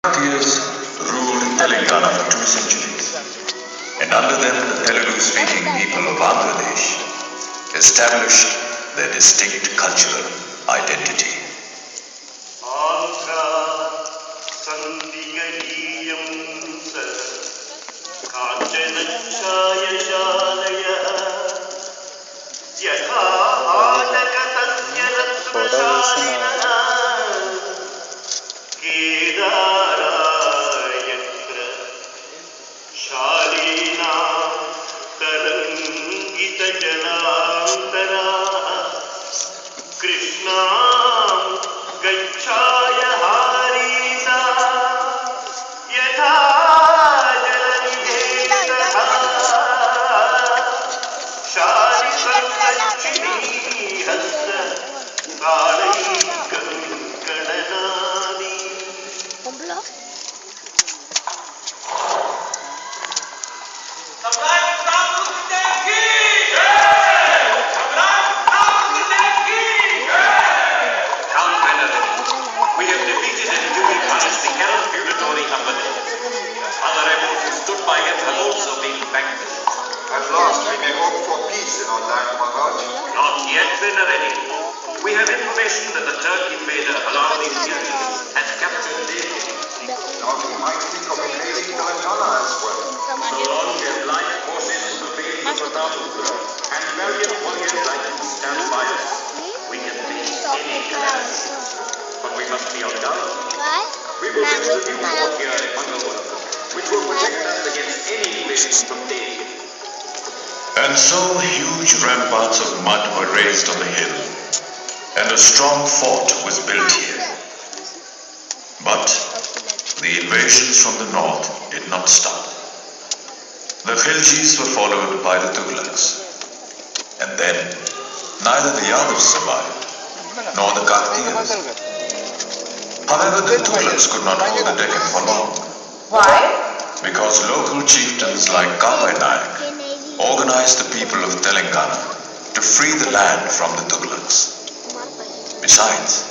Bharatias ruled Telangana for 2 centuries, and under them the Telugu-speaking people of Bangladesh established their distinct cultural identity. Andhra Sandigariyam Kanchana Shalaya Yatha Adaka Tasya Ratnashalina Kedarayatra Shalina Tarangita Janantara Krishna Gachaya Harita Yatha Jalanideta Sharikam Lachini Hasta Salaikam Kadanadi. We have defeated and duly punished the Arab feudatory Ahmadis. Other rebels who stood by him have also been vanquished. At last we may hope for peace in our land, Maharaj. Not yet, Venerity. We have information that the Turk invader Alauddin Khilji has captured Delhi. Now we might think of invading Telangana as well. So long as light forces in the field of Pratapudra and valiant warriors like him stand by us, we can face any calamity. But we must be on guard. We will build a new fort here in Mangalore, which will protect us against any invasion from Delhi. And so huge ramparts of mud were raised on the hill, and a strong fort was built here. But the invasions from the north did not stop. The Khiljis were followed by the Tughlaqs, and then neither the Yadavs survived, nor the Kakatiyas. However, the Tughlaqs could not hold the Deccan for long. Why? Because local chieftains like Kapai Naik organized the people of Telangana to free the land from the Tughlaqs. Besides,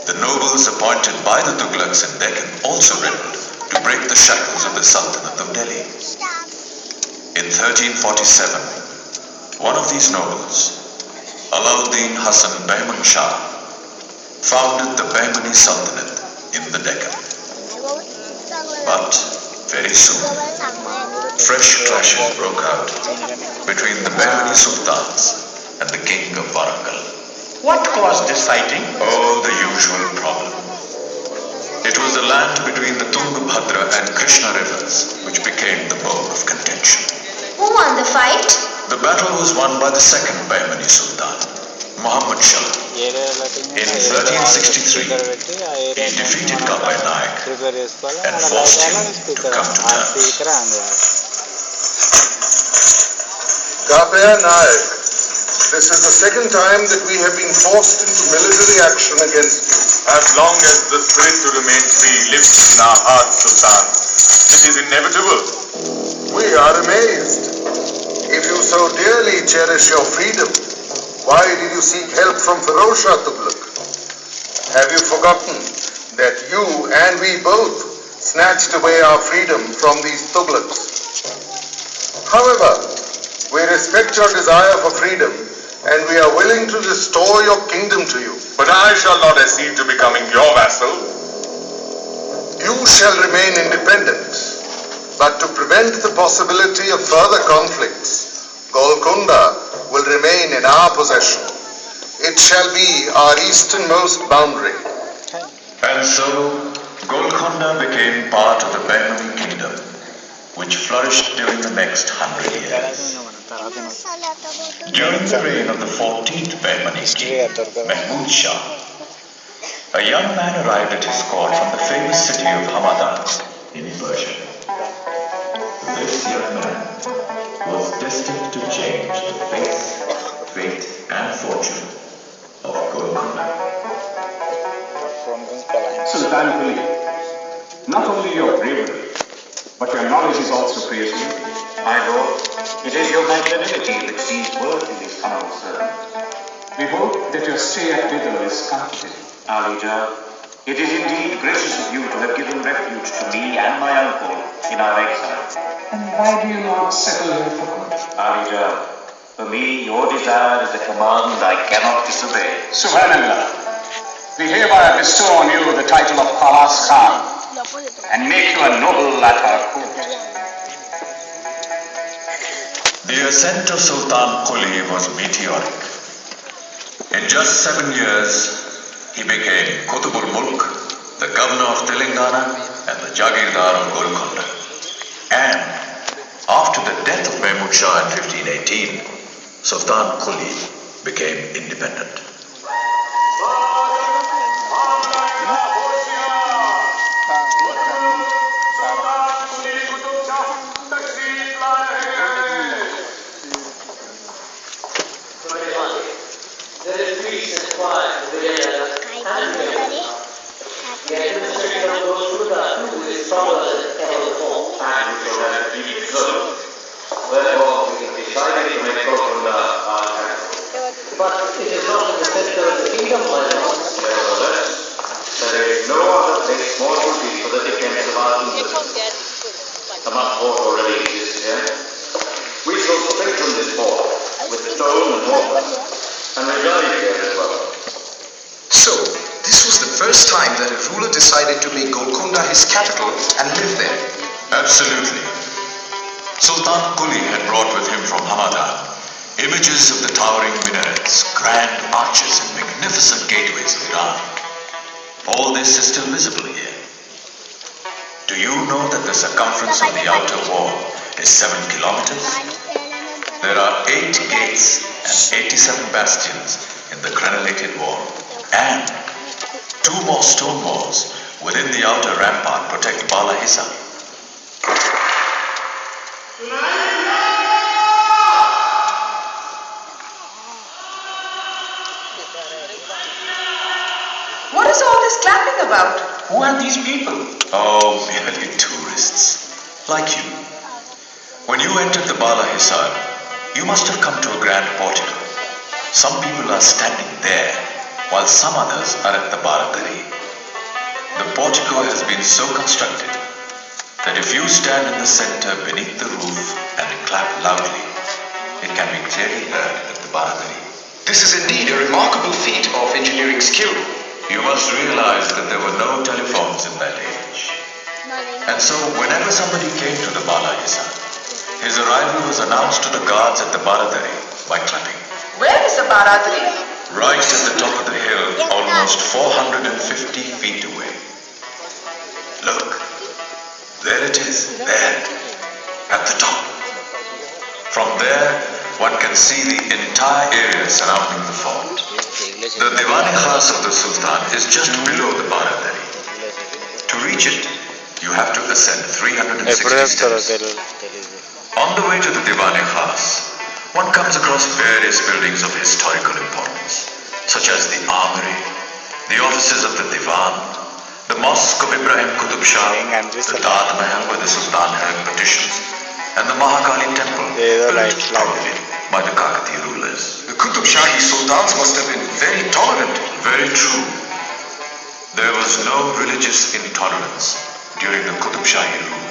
the nobles appointed by the Tughlaqs in Deccan also rebelled to break the shackles of the Sultanate of Delhi. In 1347, one of these nobles, Alauddin Hassan Bahman Shah, founded the Bahmani Sultanate in the Deccan. But very soon, fresh clashes broke out between the Bahmani Sultans and the king of Warangal. What caused this fighting? Oh, the usual problem. It was the land between the Tungabhadra and Krishna rivers which became the bone of contention. Who won the fight? The battle was won by the second Bahmani Sultan, Muhammad Shah. In 1363, he defeated Kapai Naik and forced him to come to terms. Kapai Naik, this is the second time that we have been forced into military action against you. As long as the spirit to remain free lives in our hearts, Sultan, it is inevitable. We are amazed. If you so dearly cherish your freedom, why did you seek help from Firoz Shah Tughlaq? Have you forgotten that you and we both snatched away our freedom from these Tughlaqs? However, we respect your desire for freedom and we are willing to restore your kingdom to you. But I shall not accede to becoming your vassal. You shall remain independent. But to prevent the possibility of further conflicts, Golconda will remain in our possession. It shall be our easternmost boundary. And so, Golconda became part of the Bahmani kingdom, which flourished during the next 100 years. During the reign of the 14th Bahmani king, Mahmud Shah, a young man arrived at his court from the famous city of Hamadan in Persia. This young man was destined to change the fate and fortune of Golconda. Sultan Kuli, not only your bravery, but your knowledge is also praiseworthy. My lord, it is your magnanimity that sees worth in this humble servant. We hope that your stay at Bidal is comforting. Ali Jah, it is indeed gracious of you to have given refuge to me and my uncle in our exile. And why do you not settle here for good? Alija, for me, your desire is a command I cannot disobey. Subhanallah, we hereby bestow on you the title of Palas Khan and make you a noble at our court. The ascent of Sultan Quli was meteoric. In just 7 years, he became Qutbul Mulk, the governor of Telangana and the Jagirdar of Golconda. And after the death of Mahmud Shah in 1518, Sultan Quli became independent. There is peace and quiet in the area and the area. The administration of those Sultan who is stronger than ever before. And we shall have to be served. Therefore, we have decided to make Golconda our capital. But it is not in the center of the kingdom, my lord. Nevertheless, there is no other place more suited for the defense of our kingdom. A mud fort already exists here. We shall strengthen this fort with stone and mortar, and reside here as well. So, this was the first time that a ruler decided to make Golconda his capital and live there. Absolutely. Sultan Quli had brought with him from Hamadan images of the towering minarets, grand arches and magnificent gateways of Iran. All this is still visible here. Do you know that the circumference of the outer wall is 7 kilometers? There are 8 gates and 87 bastions in the crenellated wall, and 2 more stone walls within the outer rampart protect Bala Hissa. What is all this clapping about? Who are these people? Oh, merely tourists, like you. When you entered the Bala Hisar, you must have come to a grand portico. Some people are standing there, while some others are at the Barakari. The portico has been so constructed that if you stand in the center beneath the roof and clap loudly, it can be clearly heard at the Barakari. This is indeed a remarkable feat of engineering skill. You must realize that there were no telephones in that age. And so whenever somebody came to the Bala Hissa, his arrival was announced to the guards at the Baradari by clapping. Where is the Baradari? Right at the top of the hill, almost 450 feet away. Look, there it is, there, at the top. From there, one can see the entire area surrounding the fort. The Diwan-e Khas of the Sultan is just below the Baradari. To reach it, you have to ascend 360 steps. On the way to the Diwan-e Khas, one comes across various buildings of historical importance, such as the armory, the offices of the Diwan, the mosque of Ibrahim Qutb Shah, the Taj Mahal where the Sultan held petitions, and the Mahakali temple, built probably by the Kakatiya rulers. The Qutb Shahi sultans must have been very tolerant. Very true. There was no religious intolerance during the Qutb Shahi rule.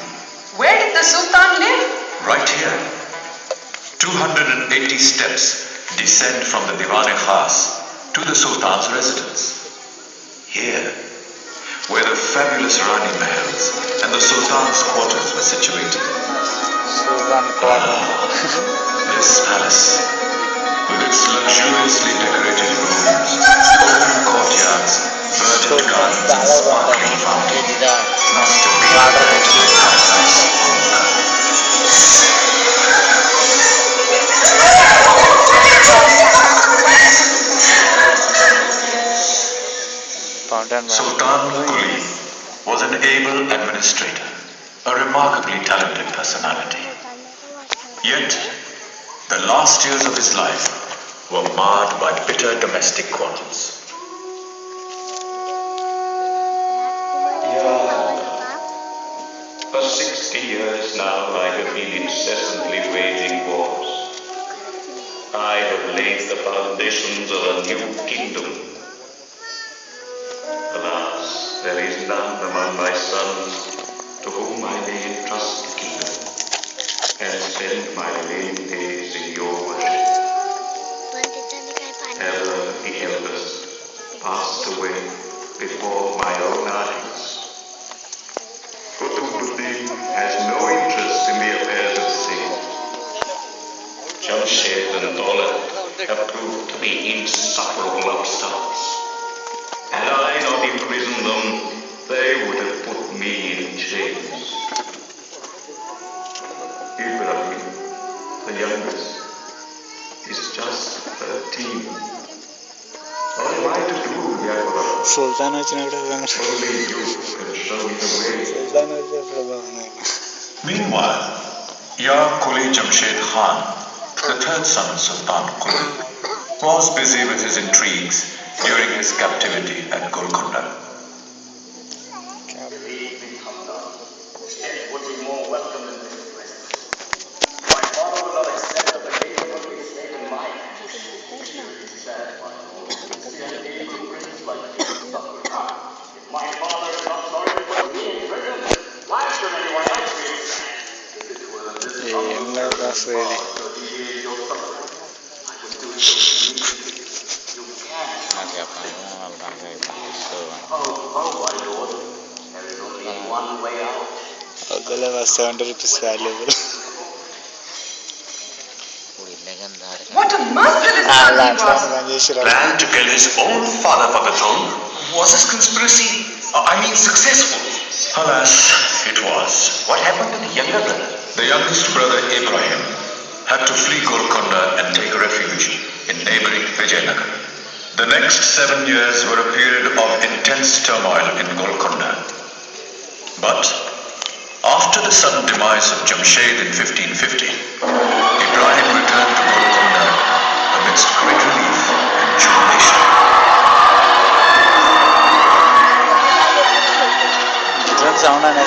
Where did the Sultan live? Right here, 280 steps descend from the Diwan-e Khas to the Sultan's residence. Here, where the fabulous Rani Mahals and the Sultan's quarters were situated. This palace, with its luxuriously decorated rooms, open courtyards, verdant gardens and sparkling fountains, must have been the ultimate paradise on earth. Sultan Quli was an able administrator, a remarkably talented personality. Yet, the last years of his life were marred by bitter domestic quarrels. For 60 years now I have been incessantly waging wars. I have laid the foundations of a new kingdom. Alas, there is none among my sons spent my remaining days in your worship. Ever the eldest passed away before my own eyes. Qutbuddin has no interest in the affairs of state. Jamshed and Daulat have proved to be insufferable upstarts. Had I not imprisoned them, they would have put me in chains. Ibrahim, the youngest, is just 13. What am I to do, Yaakov? Sultan వచ్చినప్పుడు Only you can show me the way. Meanwhile, Yar Quli Jamshed Khan, the third son of Sultan Quli, was busy with his intrigues during his captivity at Golconda. Would be more welcome than this place. My father will not accept that the king would be stayed in my hands. It is sad, my lord, to see an able prince like you suffer. If my father is not sorry to put me in prison, why should anyone else be in prison? If it were this father to alleviate your suffering, I would do it immediately. You can't. Oh, my lord, there is only one way out. ఒకవేళ 70 rupees valuable. What a merciless son he was. Planned to kill his own father for the throne? Was his conspiracy, successful? Alas, it was. What happened to the younger brother? The youngest brother, Ibrahim, had to flee Golconda and take refuge in neighboring Vijayanagar. The next 7 years were a period of intense turmoil in Golconda. But after the sudden demise of Jamshed in 1550, Ibrahim returned to Golconda amidst great relief and jubilation.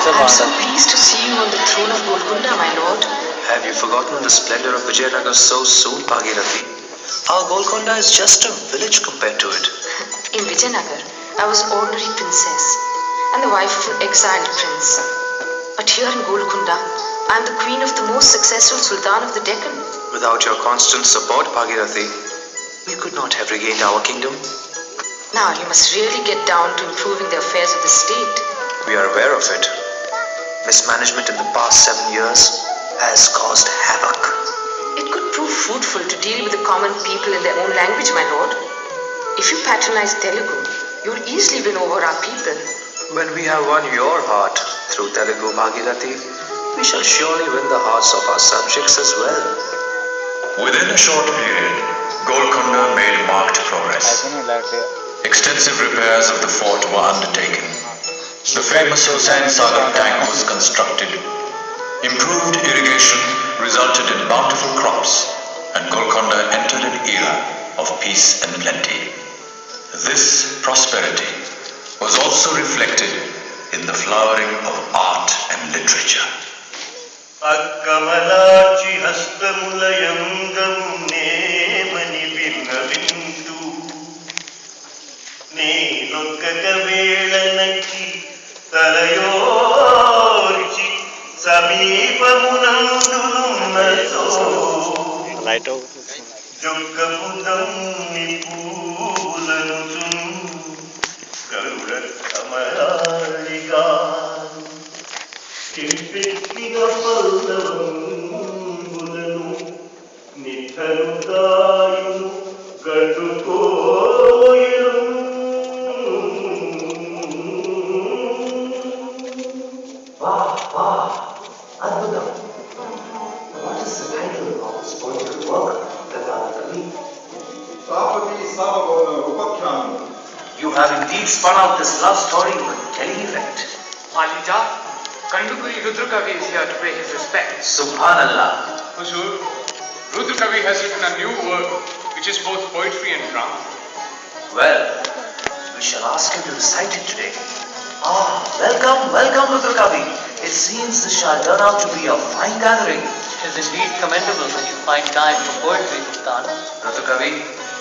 I'm so pleased to see you on the throne of Golconda, my lord. Have you forgotten the splendor of Vijayanagar so soon, Bhagirathi? Our Golconda is just a village compared to it. In Vijayanagar, I was ordinary princess and the wife of an exiled prince. But here in Golconda, I am the queen of the most successful sultan of the Deccan. Without your constant support, Bhagirathi, we could not have regained our kingdom. Now you must really get down to improving the affairs of the state. We are aware of it. Mismanagement in the past 7 years has caused havoc. It could prove fruitful to deal with the common people in their own language, my lord. If you patronize Telugu, you will easily win over our people. When we have won your heart through Telugu, Bhagirathi, we shall surely win the hearts of our subjects as well. Within a short period, Golconda made marked progress. Extensive repairs of the fort were undertaken. The famous Hussain Sagar tank was constructed. Improved irrigation resulted in bountiful crops, and Golconda entered an era of peace and plenty. This prosperity was also reflected in the flowering of art and literature. అక్కమలాచి హస్తములయంగమునేమని విన్నవింతు నేనొక్కక వేళనకి తలయోర్చి సమీపమునందున్నదో జొక్కపు dummy పూలను గరుడ కమలాడిగా కింపెట్టిన పల్లవంబులను నిఠను దాయును గడ్డుకోయను అద్భుతం. What is the title of this poetic work, Gandhari? You have indeed spun out this love story with telling effect. Malija, Kandukuri Rudrakavi is here to pay his respects. Subhanallah. Huzur, Rudrakavi has written a new work which is both poetry and drama. Well, we shall ask him to recite it today. Welcome, Rudrakavi. It seems this shall turn out to be a fine gathering. It is indeed commendable that you find time for poetry, Sultan. Rudrakavi,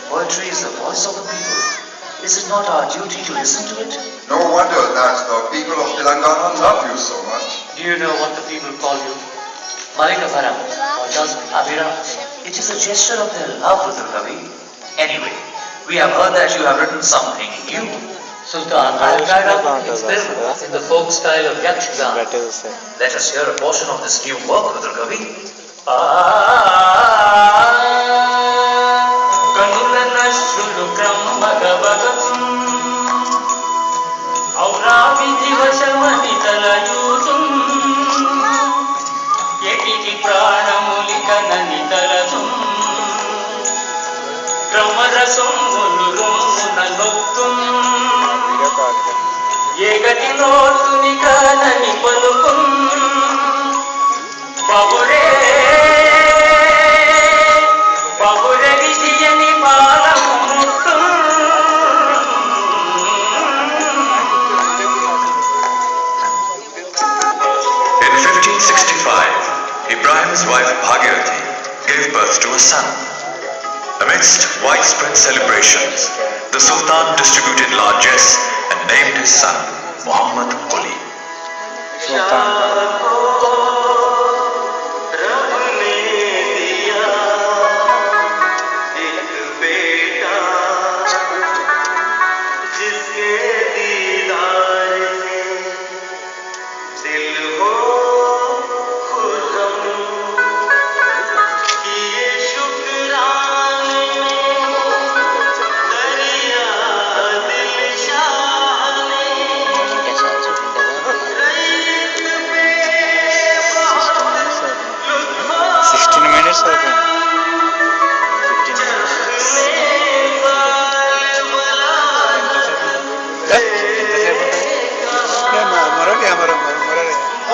poetry is the voice of the people. Is it not our duty to listen to it? No wonder that the people of Telangana love you so much. Do you know what the people call you? Malikavaram, or just Abhiram. It is a gesture of their love, Rudra. Anyway, we have heard that you have written something new. Sultan, I have tried out experiments in the folk style of Yakshigan. Let us hear a portion of this new work, Rudra. కనుల నష్టులు క్రమగవగం ఔరా విధివశమని తలయూతుం ఎటికి ప్రాణములికనని తలతుం క్రమరసములు రొమ్మున నొత్తుం ఏగటి నోతుని కానని పలుకుం బాబురే బాబురే విధియని పాలముట్టు In 1565, Ibrahim's wife Bhagirathi gave birth to a son. Amidst widespread celebrations, the Sultan distributed largesse and named his son Muhammad Quli.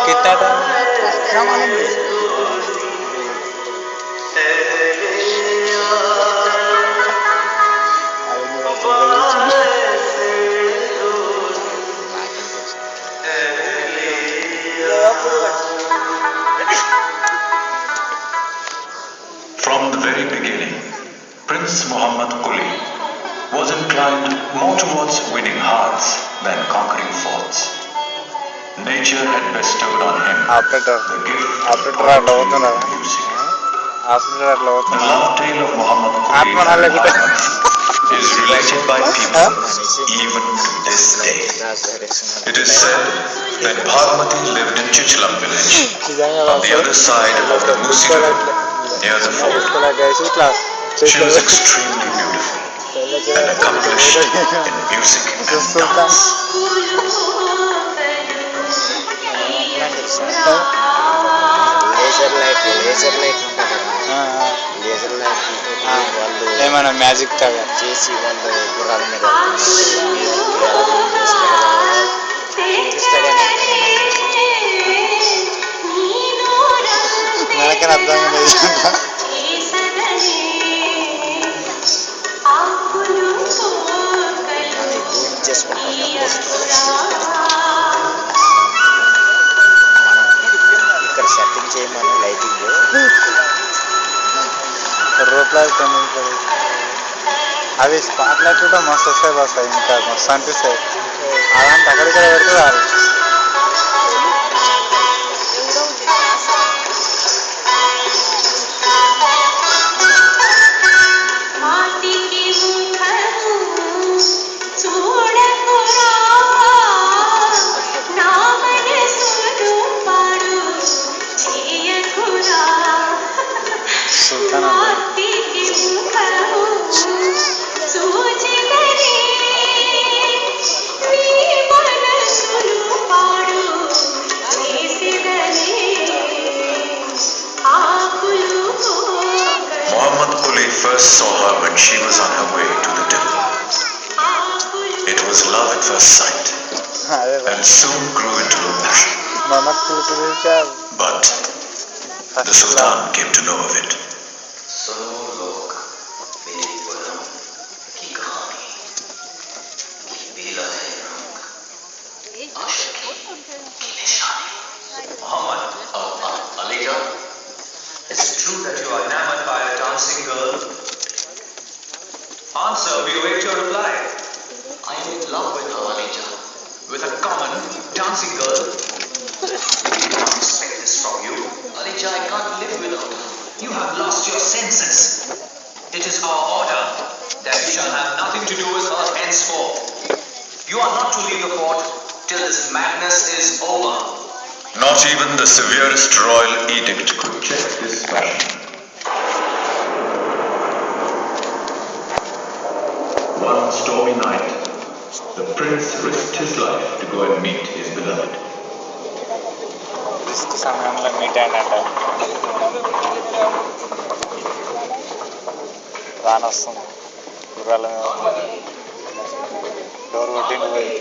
कितना time क्या मालूम है From the very beginning, Prince Muhammad Quli was inclined more towards winning hearts than conquering forts. Nature had bestowed on him the gift of poetry and music. The love tale of Muhammad Quli is related by people even to this day. It is said that Bhagmati lived in Chichalam village on the other side of the Musi river near the fort. She was extremely beautiful and accomplished in music and dance. ఏమైనా magic తగా చేసి వాళ్ళు గుర్రాల మీద మనకని అర్థం ఇక్కడ setting చేయమని lighting రోడ్ల అవి స్పాట్ లైట్ కూడా మస్తు వస్తాయి బస్ ఇంకా మస్తు అనిపిస్తాయి అలాంటి అక్కడిక్కడ పెడితే రాదు Muhammad Quli first saw her when she was on her way to the temple. It was love at first sight and soon grew into a passion. But the Sultan came to know of it. Muhammad, Alija, is it true that you are enamored by a dancing girl? Answer, we await your reply. I am in love with her, Alija. With a common dancing girl? I don't expect this from you, Alija. which I can't live without. You have lost your senses. It is our order that you shall have nothing to do with her henceforth. You are not to leave the fort till this madness is over. Not even the severest royal edict could check this passion. One stormy night, the prince risked his life to go and meet his beloved. Risk సమయంలో meet అయ్యాడంట. రాని వస్తుంది గుర్రాల మీద door కొట్టిండి పోయి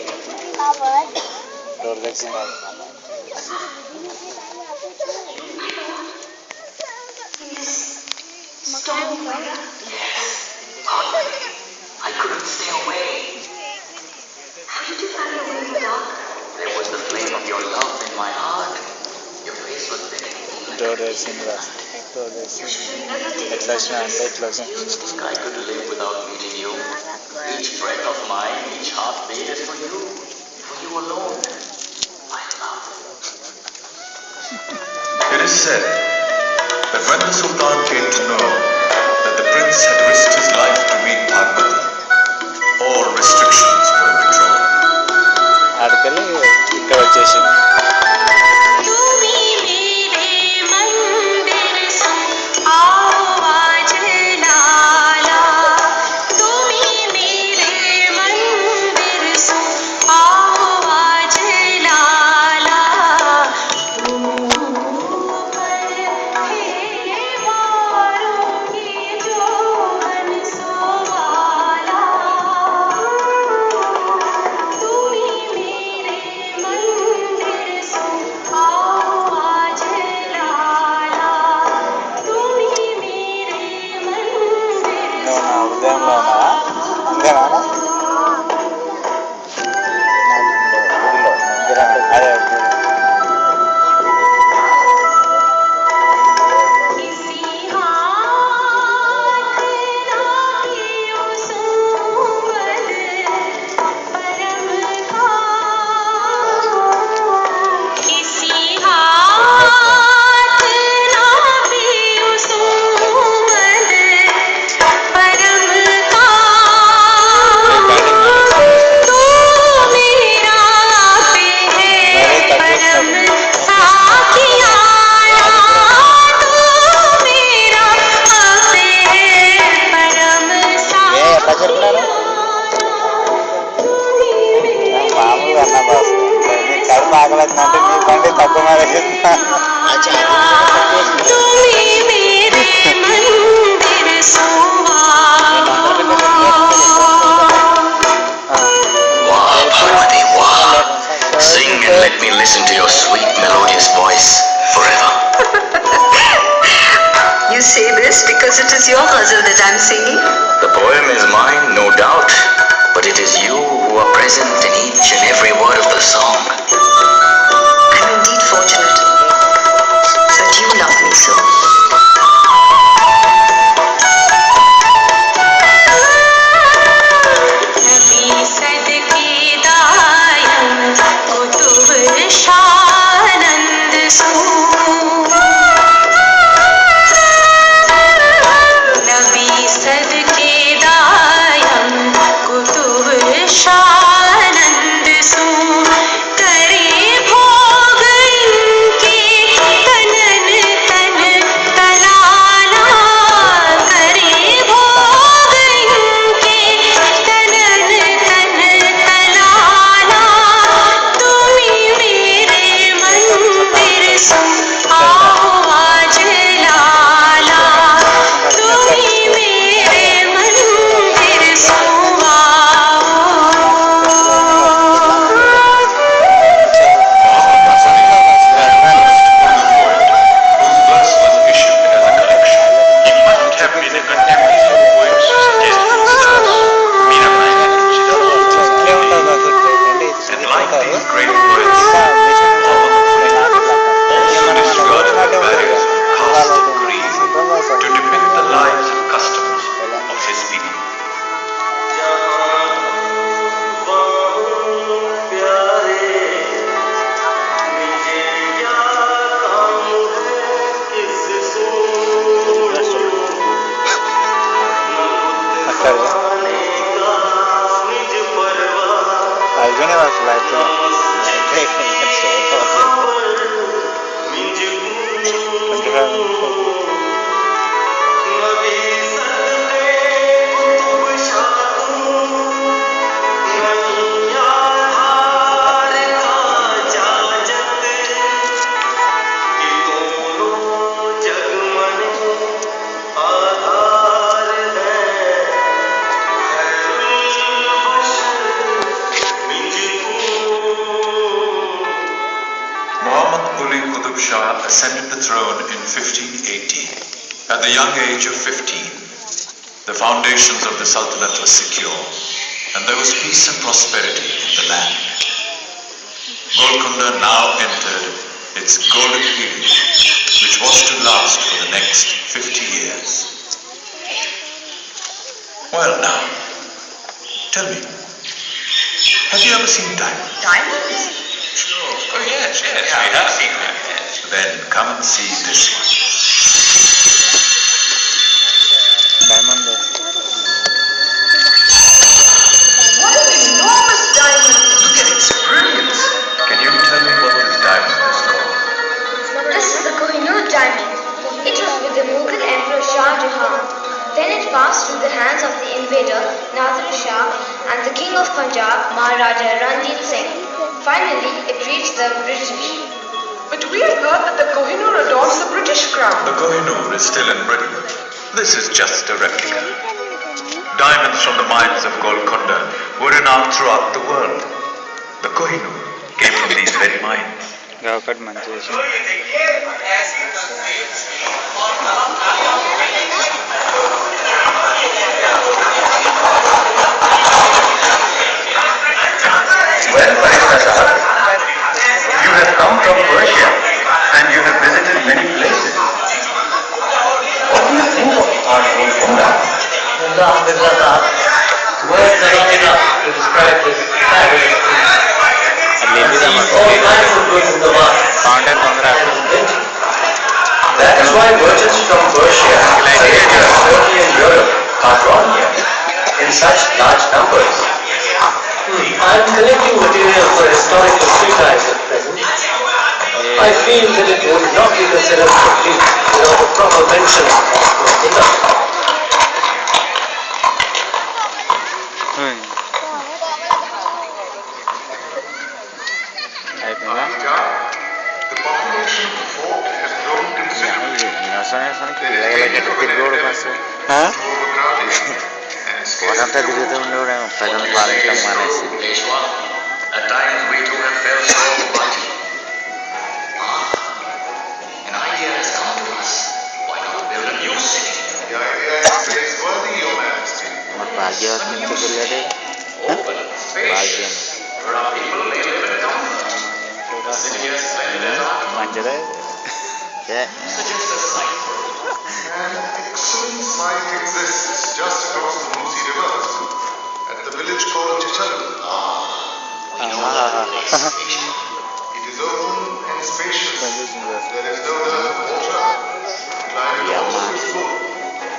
door తెచ్చింది. I couldn't stay away. How did you find your way in the dark? There was the flame of your love in my heart. Your face was beckoning me. Door తెచ్చింది రా. Door తెచ్చింది. ఎట్లా వచ్చినా అంటే ఎట్లా వచ్చినా. Do you think I could live without meeting you? Each breath of mine, each heartbeat is for you alone. My love. It is said that when the Sultan came to know that the prince had risked his life to meet Parvati, all restrictions were withdrawn. ఆడికెళ్ళి ఇక్కడ వచ్చేసింది. హృదయంలో ఉన్నావా? అంతేనా? అదే మామూలుగా అన్న boss నీ కడుపు ఆకలిందంటే నీ బండి తక్కువ మీద Sing and let me listen to your sweet melodious voice forever. You say this because it is your ghazal that I'm singing? The poem is mine, no doubt, but it is you who are present in each and every word of the song. I'm indeed fortunate that you love me so. शानंद सू करे Quli Qutub Shah ascended the throne in 1580. At the young age of 15, the foundations of the Sultanate were secure, and there was peace and prosperity in the land. Golconda now entered its golden period, which was to last for the next 50 years. Well now, tell me, have you ever seen diamonds? Diamonds? Sure. Oh yes, I have seen them. Yes. Then come and see this one. Diamond. What an enormous diamond! Look at its brilliance. Can you tell me what this diamond is called? This is the Kohinoor diamond. It was with the Mughal Emperor Shah Jahan. Then it passed through the hands of the invader Nadir Shah and the King of Punjab Maharaja Ranjit Singh. Finally, it reached the British. But we have heard that the Kohinoor adorns the British crown. The Kohinoor is still in Britain. This is just a replica. Diamonds from the mines of Golconda were renowned throughout the world. The Kohinoor came from these very mines. Well, Barista Sahab, you have come from Persia and you have visited many places. What do you think of our Golconda? Words are not enough to describe this fabulous place. I've seen all kinds of goods in the market. That is why merchants from Persia, Arabia, Turkey and Europe are drawn here in such large numbers. I'm collecting material for historical treatise at present. I feel that it would not be considered complete without a proper mention of Golconda. The population of the fort has grown considerably. At times we too have felt so mighty. An idea has come to us. Why not build a new city? The idea is praiseworthy, Your Majesty. Open space where our people may live in comfort. A city as splendid as ours. Suggest a site. An excellent site exists just across the Musi River at the village called Chichalu. We know that place. It is open and spacious. There is no dearth of water. The climate also is good,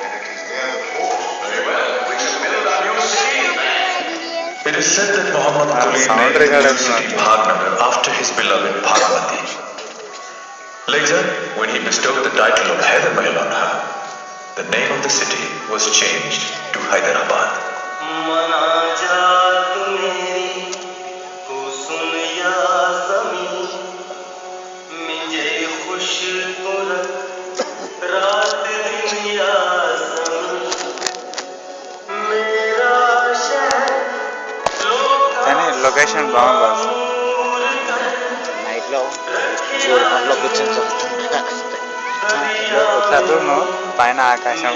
and it is near the fort. Very well. We can build our new city. It is said that Muhammad Quli named the new city Bhagnagar after his beloved Bhagmati. Later, when he bestowed the title of Hyderabad on her, the name of the city was changed to Hyderabad. Location బాగుంది నైట్లో గోల్కొండలో కూర్చొని ఇట్లా చూడు పైన ఆకాశం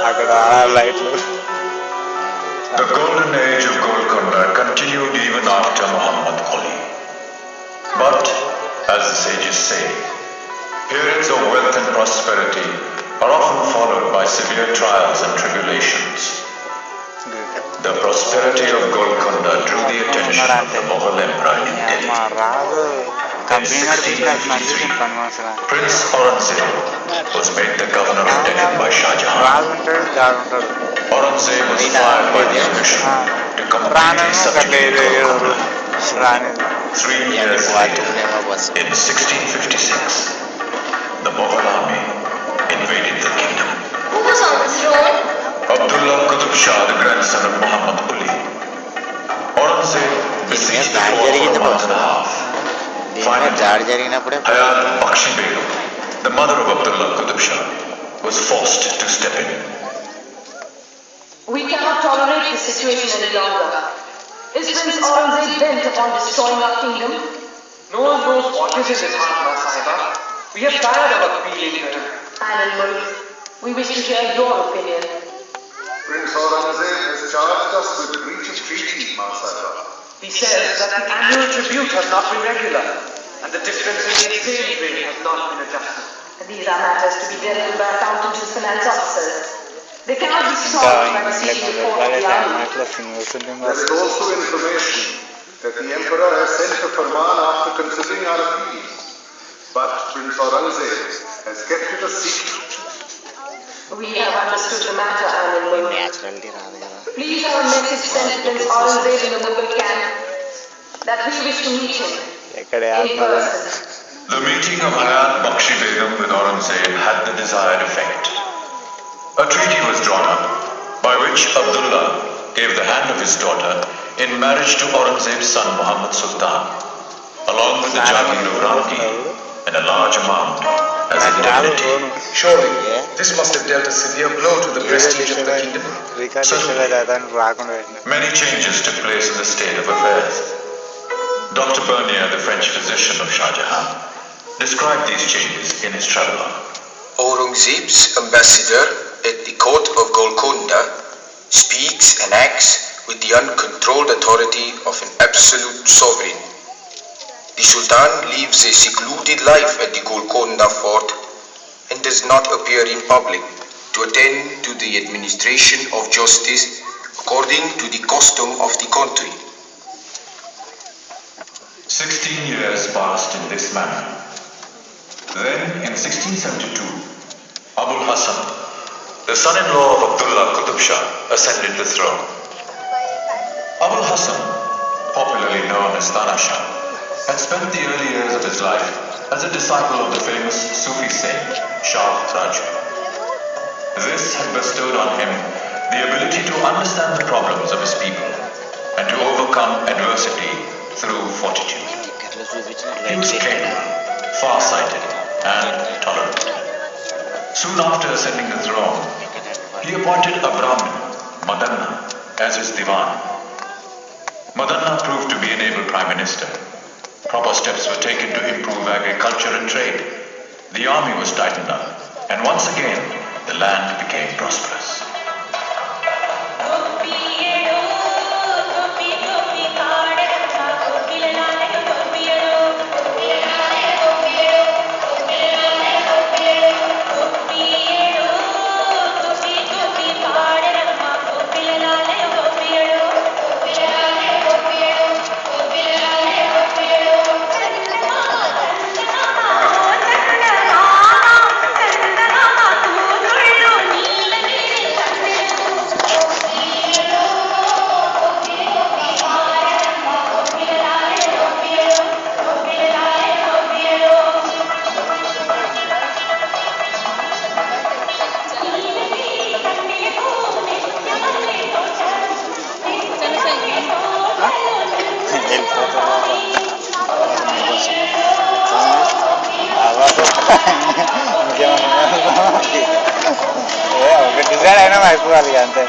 అక్కడ లైట్లు. The golden age of Golconda continued even after Muhammad Quli. But, as the sages say, periods of wealth and prosperity are often followed by severe trials and tribulations. The prosperity of Golconda drew the attention of the Mughal Emperor in Delhi. In 1653, Prince Aurangzeb was made the governor of Deccan by Shah Jahan. Aurangzeb was fired by the ambition to completely subjugate Golconda. 3 years later, in 1656, the Mughal army invaded the kingdom. Who was on the throne? Abdullah Qutub Shah, the grandson of Muhammad Quli. Aurangzeb besieged the fort for a month and a half. Finally, Hayat Bakshi Begum, the mother of Abdullah Qutub Shah, was forced to step in. We cannot tolerate this situation any longer. Is Prince Aurangzeb bent upon destroying our kingdom? No one knows what is in his heart, Ma Sahiba. We have tired of appealing to him. Animal, we wish to hear your opinion. Prince Aurangzeb has charged us with breach of treaty, Masara. He says that the annual tribute has not been regular, and the difference in the exchange rate has not been adjusted. These are matters to be dealt with by accountants and finance officers. They cannot be solved by receiving the report of the army. There is also information that the Emperor has sent a farman after considering our appeals. But Prince Aurangzeb has kept it a secret. We have understood the matter, Animal. Naturality రాదు కదా. Please have a message sent to Prince Aurangzeb in the Mughal camp that we wish to meet him in person. The meeting of Hayat Bakshi Begum with Aurangzeb had the desired effect. A treaty was drawn up by which Abdullah gave the hand of his daughter in marriage to Aurangzeb's son Muhammad Sultan, along with the Jagir of Ramki and a large amount as indemnity. Surely, this must have dealt a severe blow to the prestige of the kingdom. Many changes took place in the state of affairs. Dr. Bernier, the French physician of Shah Jahan, described these changes in his travelogue. Aurangzeb's ambassador at the court of Golconda speaks and acts with the uncontrolled authority of an absolute sovereign. The Sultan lives a secluded life at the Golconda fort and does not appear in public to attend to the administration of justice according to the custom of the country. 16 years passed in this manner. Then, in 1672, Abul Hassan, the son-in-law of Abdullah Qutb Shah, ascended the throne. Abul Hassan, popularly known as Tana Shah, had spent the early years of his life as a disciple of the famous Sufi saint Shah Raju. This had bestowed on him the ability to understand the problems of his people and to overcome adversity through fortitude. He was capable, far-sighted, and tolerant. Soon after ascending the throne, he appointed a Brahmin, Madanna, as his divan. Madanna proved to be an able prime minister. Proper steps were taken to improve agriculture and trade. The army was tightened up, and once again, the land became prosperous. ఒక design అయినా అయిపోవాలి అంతే.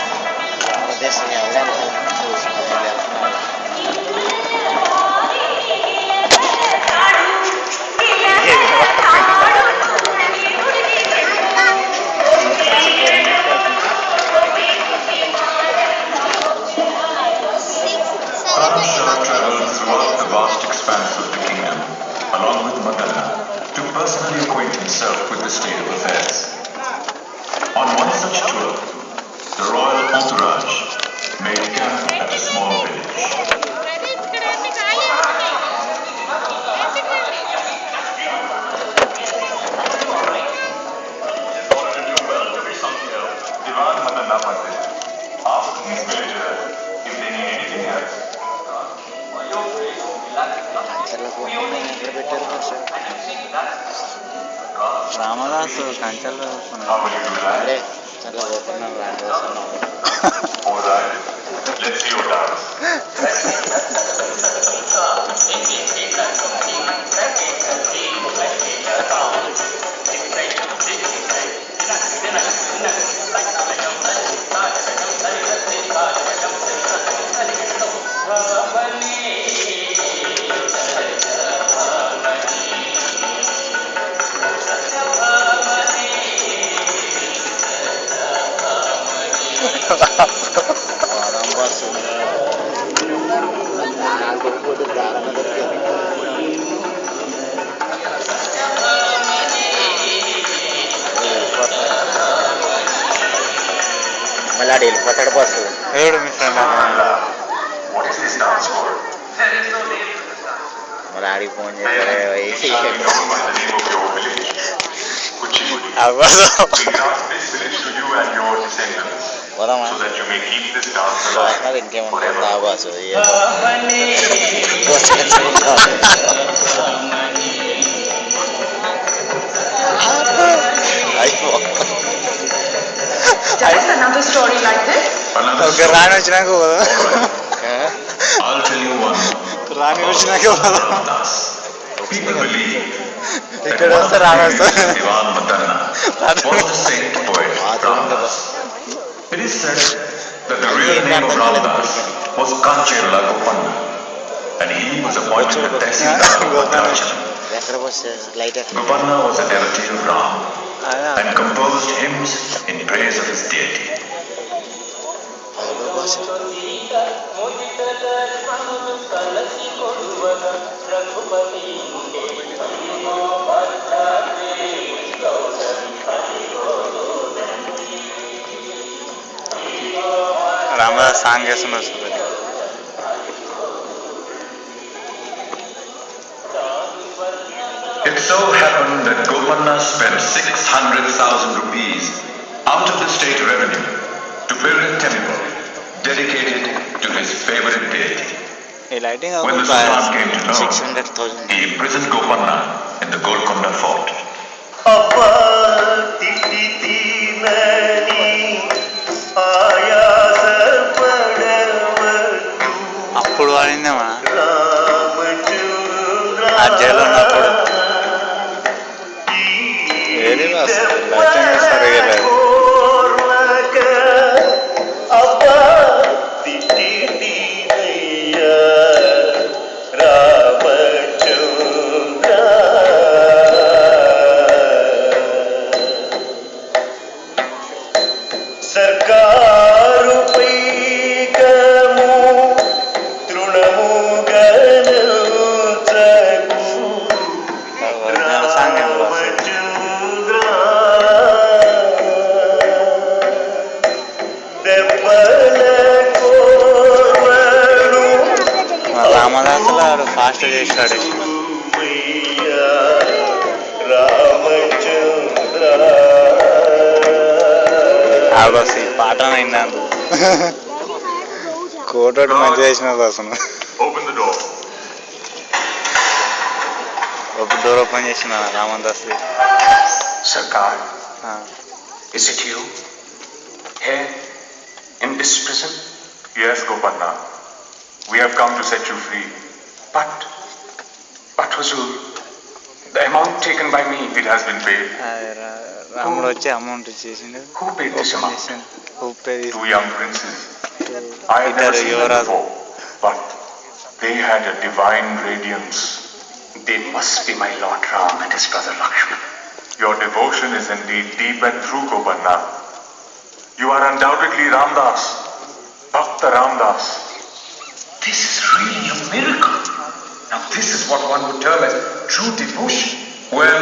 Traveled throughout the vast expanse of the kingdom, along with Madanna, to personally acquaint himself with the state of affairs. On one such tour, the royal entourage made camp at a small village. Divan Madanna Pandit asked these villagers if they need anything else. Ramadasu కంచెలు Alright, let's see your dance. మళ్ళీ ఆడు వెళ్ళిపోతాడు bus. ఎవడు మీ friend? What is this dance for? మళ్ళీ ఆడికి phone చేశారు. Tell me the name of your village. Kuchipudi. అవ్వదు. We grant this village to you and your descendants, పోదామా? so that you may keep this dance alive ఇంకేముంటుంది forever. Boss Tell us another story like this. Another ఒక రాణి వచ్చినాక పోదాం. I'll tell you one. రాణి వచ్చినాక పోదాం. People believe ఇక్కడ వస్తే రాణి వస్తుంది. Diwan Madanna was the saint poet Ramdas. It is said that the real name of Ramdas was Kancherla Golconda, and he was appointed the Tehsildar of Bhadrachalam. ఎక్కడ bus light ఎక్కడ Golconda was a devotee of Ram and composed hymns in praise of his deity. బస్సు Ramadas song వేస్తున్నా వస్తుంది. It so happened that Golconda spent 600,000 rupees out of the state revenue to build a temple dedicated to his favorite deity. ఈ lighting When the Sultan came to know, 600,000 he imprisoned Golconda in the Golconda fort. అబ్బా తిట్టినని ఆయాసపడవద్దు అప్పుడు వాడిందేమా రామచంద్ర ఆ jail ఉన్నప్పుడు ఏది అసలు lighting సరిగా లేదు. అబ్బా తిట్టినయ్యా రామచంద్ర సర్కారు పైకము తృణముగనచకు ఒరిజినల్ సాంగ్ ఏం రాదు. రామచంద్ర దెబ్బల కోర్వను రామదాసులు ఆడు ఫాస్ట్ చేసాడు. మయ్యా రామచంద్ర ఆవిడ వస్తే ఈ పాట విన్నాను. కోటోటి మంచి చేసినది అసలు. Open the door. ఒక డోర్ ఓపెన్ చేసిన Ramdas. Sarkar, is it you? Here, in this prison? Yes, Golconda. We have come to set you free. But Huzur, the amount taken by me, It has been paid. Ramudu వచ్చి amount ఇచ్చేసిండు. who paid this open amount? చేసిండు. ఊపే Two young princes. I had never ఇద్దరు seen them యువరాజు. before, but they had a divine radiance. They must be my Lord Ram and his brother Lakshman. Your devotion is indeed deep and true, Golconda. You are undoubtedly Ramdas, Bhakta Ramdas. This is really a miracle. Now this is what one would term as true devotion. Well,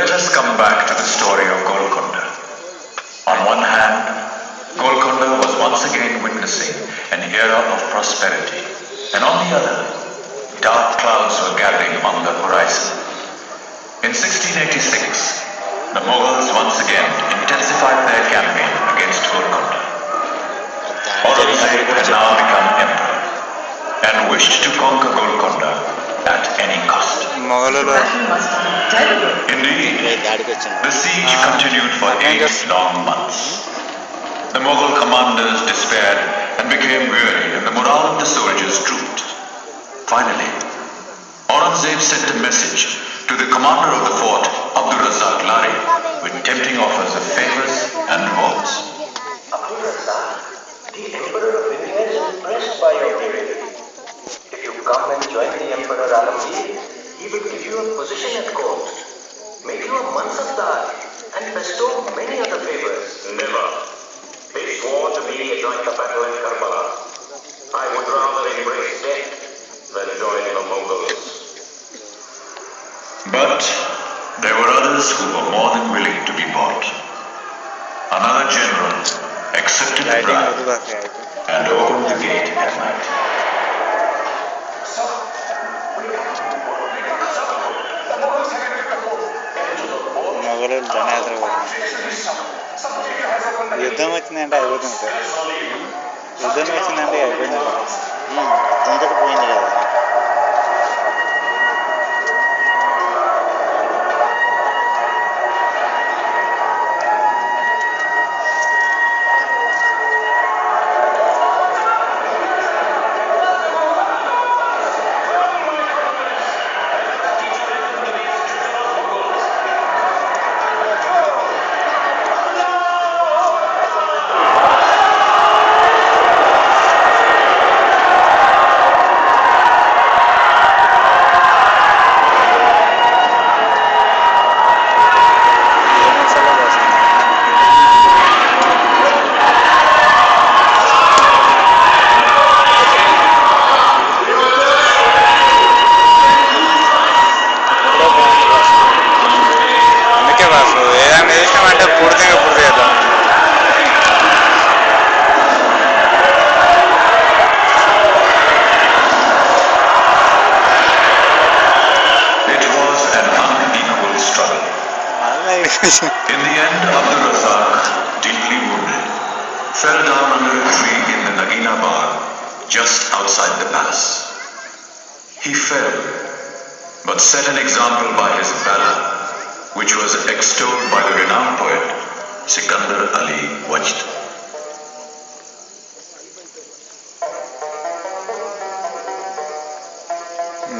let us come back to the story of Golconda. On one hand, Golconda was once again witnessing an era of prosperity, and on the other, dark clouds were gathering on the horizon. In 1686, the Mughals once again intensified their campaign against Golconda. Aurangzeb had now become emperor and wished to conquer Golconda at any cost. మొగలులో Indeed, the siege continued for 8 long months. The Mughal commanders despaired and became weary, and the morale of the soldiers drooped. Finally, Aurangzeb sent a message to the commander of the fort, Abdul Razak Lari, with tempting offers of favors and rewards. The Emperor of India is impressed by your behavior. If you come and join the Emperor Alamgir, he will give you a position at court, make you a Mansabdar, and bestow many other favors. Never. They swore to me like the battle in Karbala. I would rather embrace death than join the Mongols. But there were others who were more than willing to be bought. Another general accepted the bribe and opened the gate at night. మొగలు దండయాత్ర యుద్ధం వచ్చిందంటే అయిపోతుంది sir యుద్ధం వచ్చిందంటే అయిపోయింది తొందర పోయింది కదా In the end, Abdul Razak, deeply wounded, fell down under a tree in the Nagina Bar, just outside the palace. He fell, but set an example by his valor, which was extolled by the renowned poet Sikandar Ali Wajd.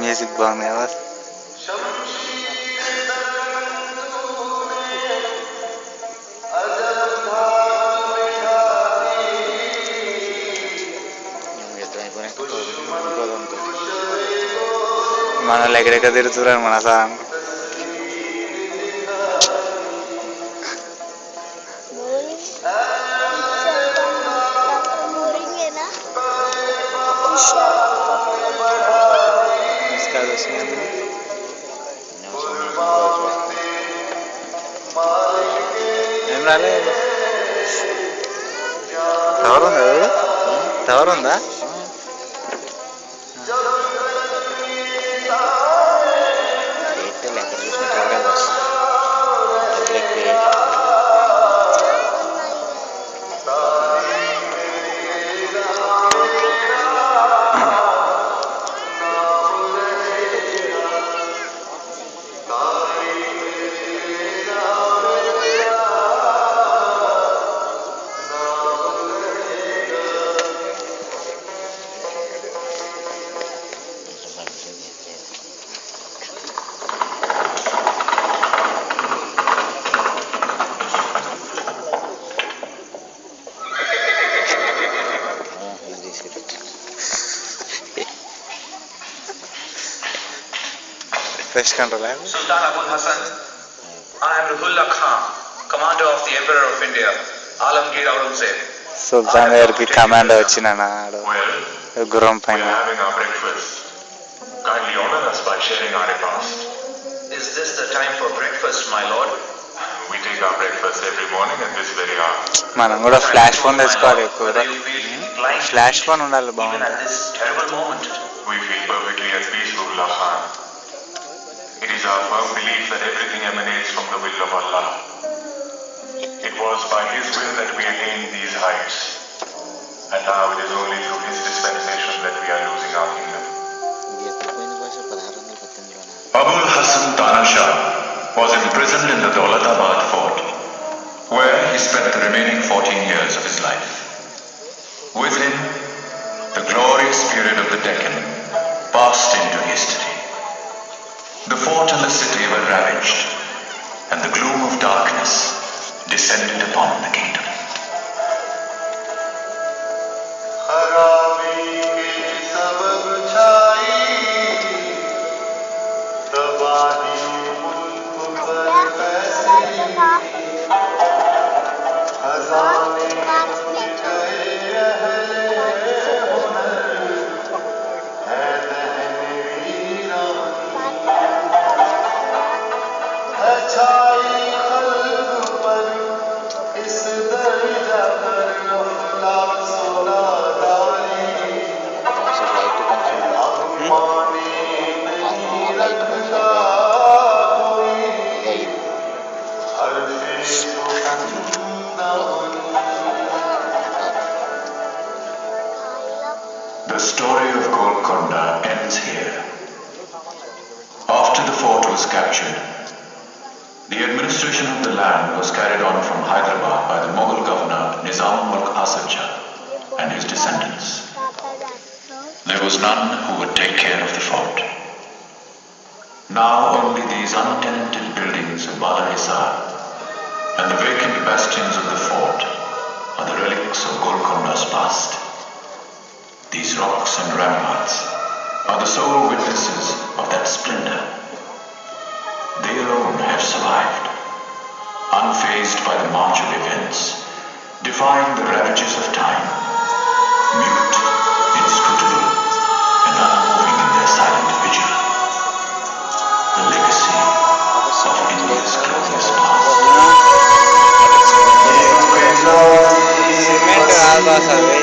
Music బాగుంది కదా మనల్ని ఎక్కడెక్కడ తిరుగుతున్నారు మన song ఏం రాలేదు tower ఉందా tower ఉందా Sultan Abul Hassan, I am Ruhullah Khan, commander of the Emperor of India, Alamgir Aurangzeb. సుల్తాన్ గారికి కమాండో వచ్చినాడు గుర్రం పైన Kindly honor us by sharing our repast. Is this the time for breakfast, my lord? We take our breakfast every morning at this very hour. మనం కూడా flash phone తెచ్చుకోవాలి ఎక్కువగా flash phone ఉండాలి బాగుంది At this terrible moment, We feel perfectly at peace, Ruhullah Khan. It is our firm belief that everything emanates from the will of Allah. It was by His will that we attained these heights. And now it is only through His dispensation that we are losing our kingdom. Abul Hassan Tana Shah was imprisoned in the Daulatabad fort, where he spent the remaining 14 years of his life. With him, the glorious period of the Deccan passed into history. The fort and the city were ravaged, and the gloom of darkness descended upon the kingdom. Bye. was captured. The administration of the land was carried on from Hyderabad by the Mughal governor Nizam-ul-Mulk Asad Shah and his descendants. There was none who would take care of the fort. Now only these untenanted buildings of Bala Hisar and the vacant bastions of the fort are the relics of Golconda's past. These rocks and ramparts are the sole witnesses of that splendor. They alone have survived, unfazed by the march of events, defying the ravages of time, mute, inscrutable, and unmoving in their silent vigil. The legacy of India's glorious past. Cement కాదు boss అది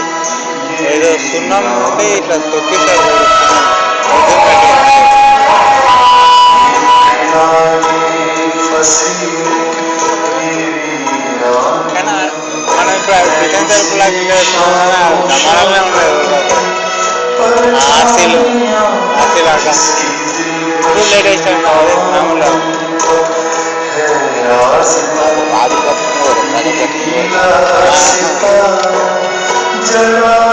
ఏదో సున్నం ఉంటే ఇట్లా తొక్కిస్తారు కానీ మనం ఇప్పుడు kitchen తలుపులా దమాలనే ఉండదు ఆర్సీలు ఆక ఇప్పుడు లేటెస్ట్ అండి మామూలుగా ఆధిపత్యం